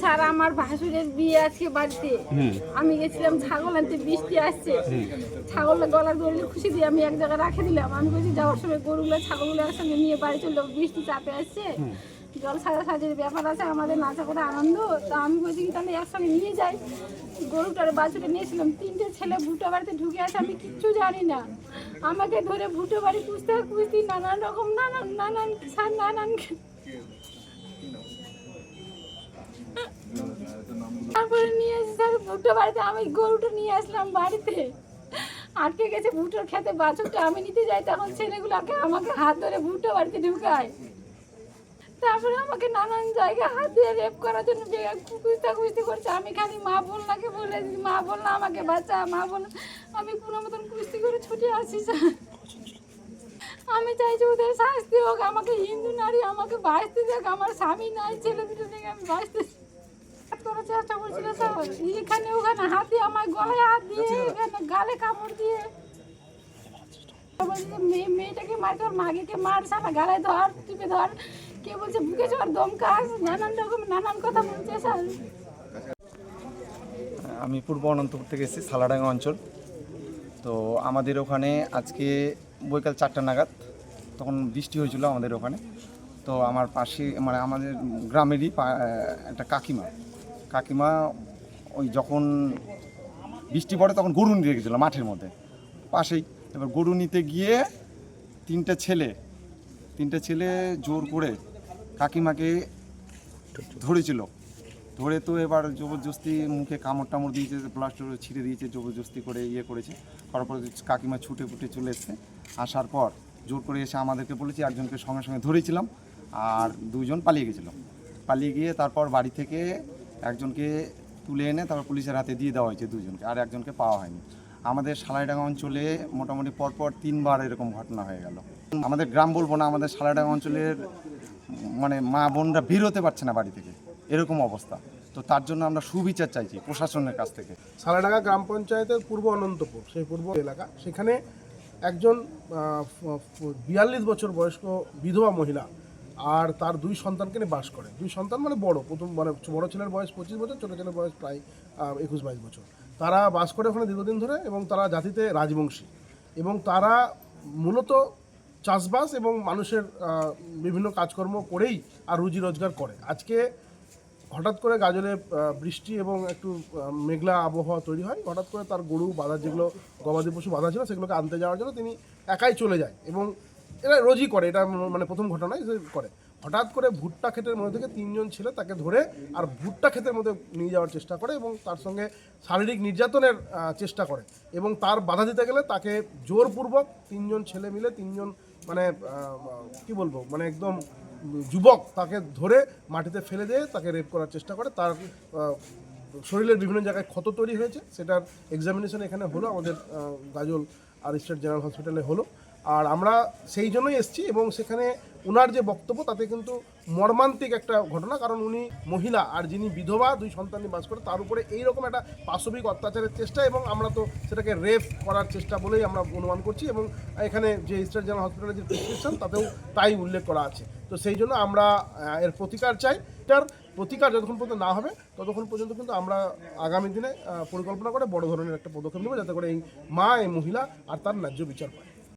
Sir আমার ভাসুরের বিয়ে আজকে বাড়িতে আমি গেছিলাম ছাগল আনতে, বৃষ্টি আসছে, ছাগলের গলার দড়ি খুশি দিয়ে আমি এক জায়গায় রাখে দিলাম। আমি বলছি যাওয়ার সময় গরুগুলো ছাগলগুলো একসঙ্গে নিয়ে বাড়ি চললো, বৃষ্টি চাপে আসছে, জল সাজাসাজির ব্যাপার আছে, আমাদের নাচা করে আনন্দ। তা আমি বলছি কি তাহলে একসঙ্গে নিয়ে যাই। গরুটার বাছুরে নিয়েছিলাম, 3টে ছেলে ভুটো বাড়িতে ঢুকে আছে, আমি কিচ্ছু জানি না। আমাকে ধরে ভুটো বাড়ি খুঁজতে নানান রকম নানান তারপরে নিয়ে এসে স্যার ভুট্টো বাড়িতে আমি গরুটা নিয়ে আসলাম বাড়িতে, আটকে গেছে ভুট্টোর খেতে, বাছুরটা আমি নিতে যাই, তখন ছেলেগুলোকে আমাকে হাত ধরে ভুট্টো বাড়িতে ঢুকায়। তারপরে আমাকে নানান জায়গায় হাত দিয়ে রেপ করার জন্য কুস্তি করছে। আমি খালি মা বলনাকে বলে মা বলনা আমাকে বাঁচা, মা বল। আমি কোনো মতন কুস্তি করে ছুটে আসি স্যার। আমি চাইছি ওদের শাস্তি হোক, আমাকে হিন্দু নারী আমাকে বাঁচতে দেখ, আমার স্বামী নাই, ছেলে দুটো থেকে আমি বাঁচতে করার চেষ্টা করছিল স্যার। এখানে ওখানে হাত দিয়ে আমার গলায় হাত দিয়ে, এখানে গালে কাপড় দিয়ে মেয়েটাকে মার, তোর মাকে মার, সারা গালায় ধর, টিপে ধর, কে বলছে বুকে চর, দমকাস, নানান রকম নানান কথা বলছে স্যার। আমি পূর্ব অনন্তপুর থেকে এসেছি, সালাডাঙ্গা অঞ্চল। তো আমাদের ওখানে আজকে বৈকাল 4টা নাগাদ তখন বৃষ্টি হয়েছিল আমাদের ওখানে। তো আমার পাশে মানে আমাদের গ্রামেরই একটা কাকিমা ওই যখন বৃষ্টি পড়ে তখন গরু নিয়ে গেছিলো মাঠের মধ্যে পাশেই। এবার গরু নিতে গিয়ে তিনটে ছেলে জোর করে কাকিমাকে ধরেছিল। ধরে তো এবার জবরদস্তি মুখে কামড় টামড় দিয়েছে, প্লাস্টার ছিঁড়ে দিয়েছে, জবরদস্তি করে করেছে। তারপর কাকিমা ছুটে চলে এসছে। আসার পর জোর করে এসে আমাদেরকে বলেছে, একজনকে সঙ্গে সঙ্গে ধরেছিলাম আর 2জন পালিয়ে গেছিলো। পালিয়ে গিয়ে তারপর বাড়ি থেকে একজনকে তুলে এনে তারপর পুলিশের হাতে দিয়ে দেওয়া হয়েছে 2জনকে, আর একজনকে পাওয়া হয়নি। আমাদের সালাইডাঙ্গা অঞ্চলে মোটামুটি পরপর 3বার এরকম ঘটনা হয়ে গেল। আমাদের গ্রাম বলবো না, আমাদের সালাইডাঙ্গা অঞ্চলের মানে মা বোনরা বের হতে পারছে না বাড়ি থেকে, এরকম অবস্থা। তো তার জন্য আমরা সুবিচার চাইছি প্রশাসনের কাছ থেকে। সালাডাঙ্গা গ্রাম পঞ্চায়েতের পূর্ব অনন্তপুর, সেই পূর্ব এলাকা, সেখানে একজন 42 বছর বয়স্ক বিধবা মহিলা আর তার 2 সন্তানকে নিয়ে বাস করে। 2 সন্তান মানে বড়, মানে বড় ছেলের বয়স 25 বছর, ছোটো ছেলের বয়স প্রায় 21-22 বছর। তারা বাস করে ওখানে দীর্ঘদিন ধরে, এবং তারা জাতিতে রাজবংশী, এবং তারা মূলত চাষবাস এবং মানুষের বিভিন্ন কাজকর্ম করেই আর রুজি রোজগার করে। আজকে হঠাৎ করে গাজলে বৃষ্টি এবং একটু মেঘলা আবহাওয়া তৈরি হয়। হঠাৎ করে তার গরু বাঁধা, যেগুলো গবাদি পশু বাঁধা ছিল, সেগুলোকে আনতে যাওয়ার জন্য তিনি একাই চলে যায়, এবং এরা রোজই করে, এটা মানে প্রথম ঘটনায় করে। হঠাৎ করে ভুট্টা ক্ষেতের মধ্যে থেকে 3জন ছেলে তাকে ধরে আর ভুট্টা ক্ষেতের মধ্যে নিয়ে যাওয়ার চেষ্টা করে, এবং তার সঙ্গে শারীরিক নির্যাতনের চেষ্টা করে, এবং তার বাধা দিতে গেলে তাকে জোরপূর্বক 3জন ছেলে মিলে, 3জন মানে কি বলবো, মানে একদম যুবক, তাকে ধরে মাটিতে ফেলে দিয়ে তাকে রেপ করার চেষ্টা করে। তার শরীরের বিভিন্ন জায়গায় ক্ষত তৈরি হয়েছে, সেটার এক্সামিনেশন এখানে হলো, আমাদের গাজল আর স্টেট জেনারেল হসপিটালে হলো। আর আমরা সেই জন্যই এসেছি, এবং সেখানে ওনার যে বক্তব্য তাতে কিন্তু মর্মান্তিক একটা ঘটনা। কারণ উনি মহিলা, আর যিনি বিধবা, 2 সন্তান নিয়ে বাস করে, তার উপরে এইরকম একটা পাশবিক অত্যাচারের চেষ্টা, এবং আমরা তো সেটাকে রেপ করার চেষ্টা বলেই আমরা অনুমান করছি, এবং এখানে যে স্টেট জেনারেল হসপিটালের যে প্রেসক্রিপশন তাতেও তাই উল্লেখ করা আছে। তো সেই জন্য আমরা এর প্রতিকার চাই। এটার প্রতিকার যতক্ষণ পর্যন্ত না হবে ততক্ষণ পর্যন্ত কিন্তু আমরা আগামী দিনে পরিকল্পনা করে বড় ধরনের একটা পদক্ষেপ নেব, যাতে করে এই মা, এই মহিলা আর তার ন্যায্য বিচার পায়।